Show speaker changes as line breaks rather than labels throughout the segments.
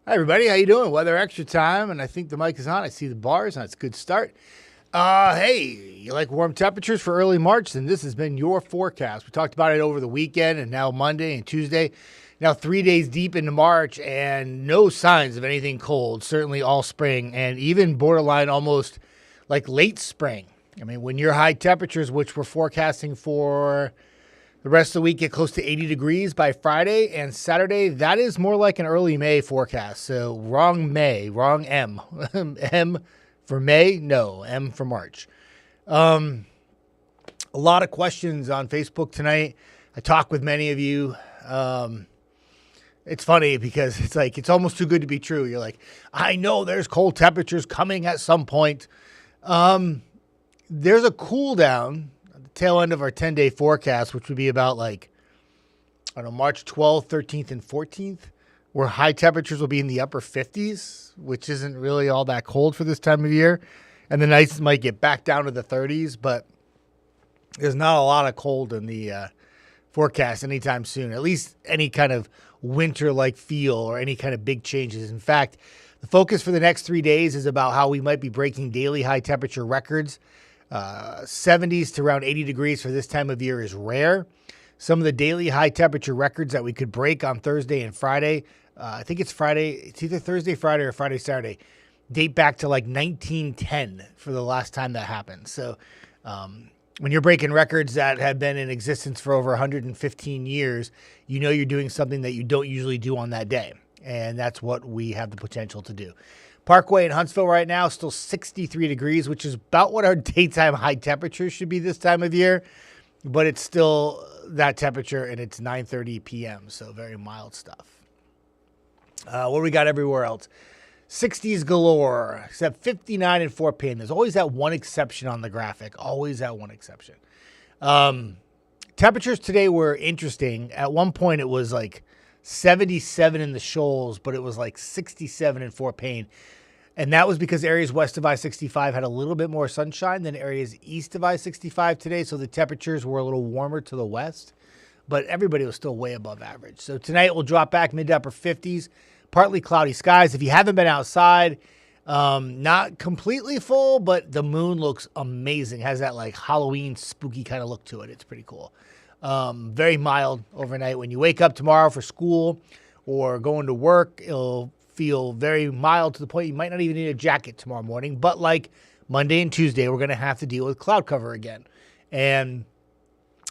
Hi, everybody. How you doing? Weather Extra Time, and I think the mic is on. I see the bars, and it's a good start. Hey, you like warm temperatures for early March? Then this has been your forecast. We talked about it over the weekend, and now Monday and Tuesday. Now 3 days deep into March, and no signs of anything cold. Certainly all spring, and even borderline almost like late spring. I mean, when your high temperatures, which we're forecasting for the rest of the week, get close to 80 degrees by Friday and Saturday, that is more like an early May forecast. So wrong May, wrong M. M for May, no, M for March. A lot of questions on Facebook tonight. I talked with many of you. It's funny because it's like it's almost too good to be true. You're like, I know there's cold temperatures coming at some point. There's a cool down at the tail end of our 10-day forecast, which would be about like, I don't know, March 12th, 13th, and 14th, where high temperatures will be in the upper 50s, which isn't really all that cold for this time of year. And the nights might get back down to the 30s, but there's not a lot of cold in the forecast anytime soon, at least any kind of winter-like feel or any kind of big changes. In fact, the focus for the next 3 days is about how we might be breaking daily high temperature records. 70s to around 80 degrees for this time of year is rare. Some of the daily high temperature records that we could break on Thursday and Friday, I think it's Friday, it's either Thursday, Friday, or Friday, Saturday, date back to like 1910 for the last time that happened. So when you're breaking records that have been in existence for over 115 years, you know you're doing something that you don't usually do on that day. And that's what we have the potential to do. Parkway in Huntsville right now, still 63 degrees, which is about what our daytime high temperature should be this time of year. But it's still that temperature, and it's 9:30 p.m., so very mild stuff. What do we got everywhere else? 60s galore, except 59 in Fort Payne. There's always that one exception on the graphic, always that one exception. Temperatures today were interesting. At one point, it was like 77 in the Shoals, but it was like 67 in Fort Payne. And that was because areas west of I-65 had a little bit more sunshine than areas east of I-65 today. So the temperatures were a little warmer to the west, but everybody was still way above average. So tonight we'll drop back mid to upper 50s, partly cloudy skies. If you haven't been outside, not completely full, but the moon looks amazing. Has that like Halloween spooky kind of look to it. It's pretty cool. Very mild overnight. When you wake up tomorrow for school or going to work, it'll feel very mild to the point you might not even need a jacket tomorrow morning. But like Monday and Tuesday, we're going to have to deal with cloud cover again. And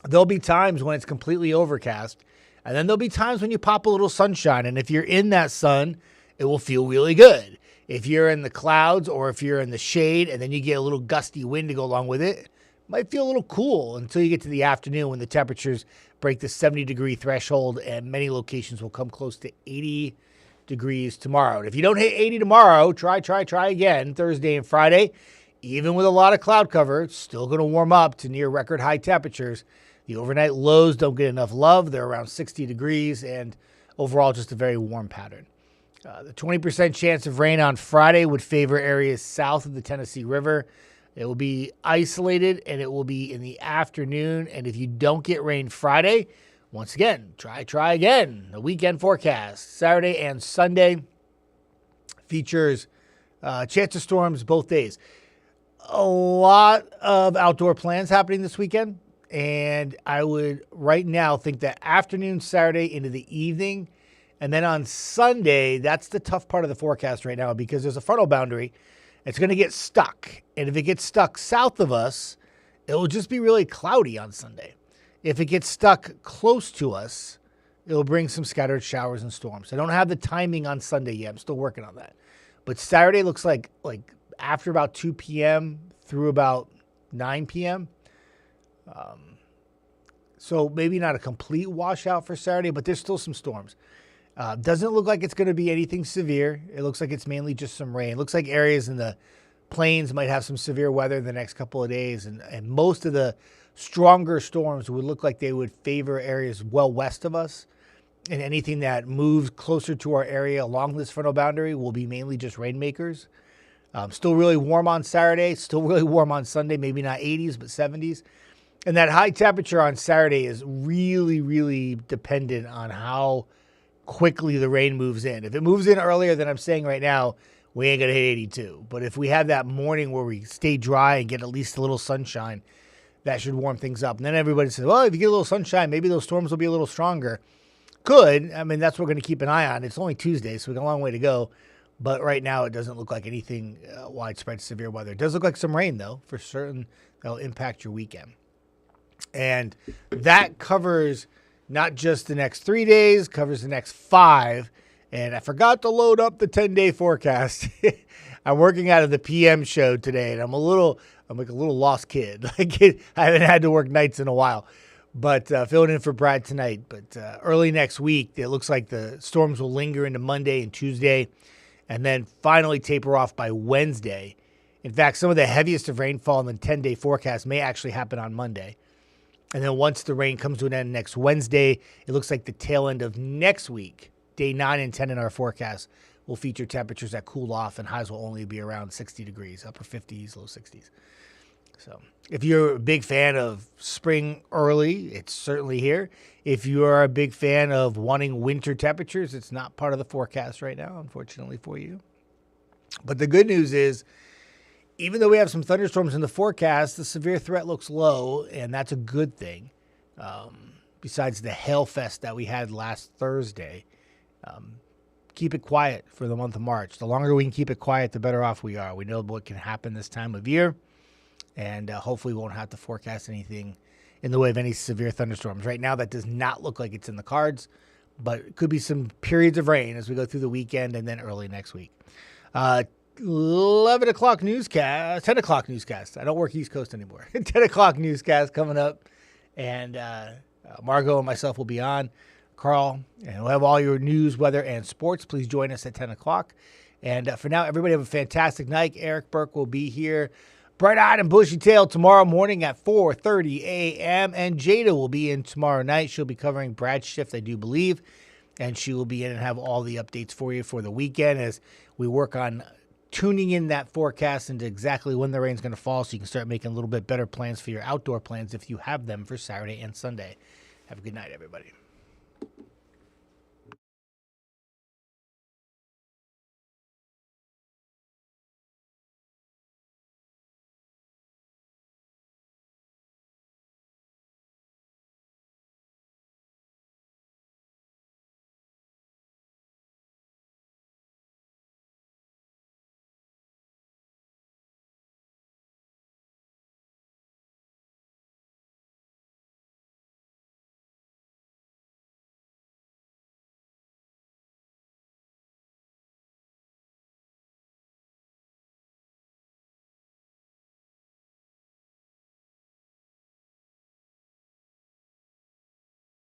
there'll be times when it's completely overcast. And then there'll be times when you pop a little sunshine. And if you're in that sun, it will feel really good. If you're in the clouds or if you're in the shade and then you get a little gusty wind to go along with it, might feel a little cool until you get to the afternoon when the temperatures break the 70-degree threshold, and many locations will come close to 80 degrees tomorrow. And if you don't hit 80 tomorrow, try again Thursday and Friday. Even with a lot of cloud cover, it's still going to warm up to near record high temperatures. The overnight lows don't get enough love. They're around 60 degrees, and overall just a very warm pattern. The 20% chance of rain on Friday would favor areas south of the Tennessee River. It will be isolated, and it will be in the afternoon. And if you don't get rain Friday, once again, try again. The weekend forecast, Saturday and Sunday, features chance of storms both days. A lot of outdoor plans happening this weekend, and I would right now think that afternoon Saturday into the evening, and then on Sunday, that's the tough part of the forecast right now because there's a frontal boundary. It's going to get stuck. And if it gets stuck south of us, it will just be really cloudy on Sunday. If it gets stuck close to us, it'll bring some scattered showers and storms. I don't have the timing on Sunday yet. I'm still working on that. But Saturday looks like after about 2 p.m. through about 9 p.m. So maybe not a complete washout for Saturday, but there's still some storms. Doesn't look like it's going to be anything severe. It looks like it's mainly just some rain. It looks like areas in the plains might have some severe weather the next couple of days. And most of the stronger storms would look like they would favor areas well west of us. And anything that moves closer to our area along this frontal boundary will be mainly just rainmakers. Still really warm on Saturday. Still really warm on Sunday. Maybe not 80s, but 70s. And that high temperature on Saturday is really, really dependent on how quickly the rain moves in. If it moves in earlier than I'm saying right now, we ain't going to hit 82. But if we have that morning where we stay dry and get at least a little sunshine, that should warm things up. And then everybody says, well, if you get a little sunshine, maybe those storms will be a little stronger. Could. I mean, that's what we're going to keep an eye on. It's only Tuesday, so we got a long way to go. But right now, it doesn't look like anything widespread severe weather. It does look like some rain, though, for certain. That'll impact your weekend. And that covers not just the next 3 days, covers the next 5. And I forgot to load up the 10-day forecast. I'm working out of the PM show today, and I'm like a little lost kid. I haven't had to work nights in a while. But filling in for Brad tonight. But early next week, it looks like the storms will linger into Monday and Tuesday, and then finally taper off by Wednesday. In fact, some of the heaviest of rainfall in the 10-day forecast may actually happen on Monday. And then once the rain comes to an end next Wednesday, it looks like the tail end of next week, day 9 and 10 in our forecast, will feature temperatures that cool off, and highs will only be around 60 degrees, upper 50s, low 60s. So if you're a big fan of spring early, it's certainly here. If you are a big fan of wanting winter temperatures, it's not part of the forecast right now, unfortunately for you. But the good news is, even though we have some thunderstorms in the forecast, the severe threat looks low, and that's a good thing. Besides the hail fest that we had last Thursday, keep it quiet for the month of March. The longer we can keep it quiet, the better off we are. We know what can happen this time of year, and hopefully we won't have to forecast anything in the way of any severe thunderstorms. Right now, that does not look like it's in the cards, but it could be some periods of rain as we go through the weekend and then early next week. 11 o'clock newscast, 10 o'clock newscast. I don't work East Coast anymore. 10 o'clock newscast coming up, and Margot and myself will be on. Carl, and we'll have all your news, weather, and sports. Please join us at 10 o'clock. And for now, everybody have a fantastic night. Eric Burke will be here, bright-eyed and bushy-tailed, tomorrow morning at 4:30 a.m. And Jada will be in tomorrow night. She'll be covering Brad's shift, I do believe. And she will be in and have all the updates for you for the weekend as we work on tuning in that forecast into exactly when the rain's going to fall, so you can start making a little bit better plans for your outdoor plans if you have them for Saturday and Sunday. Have a good night, everybody.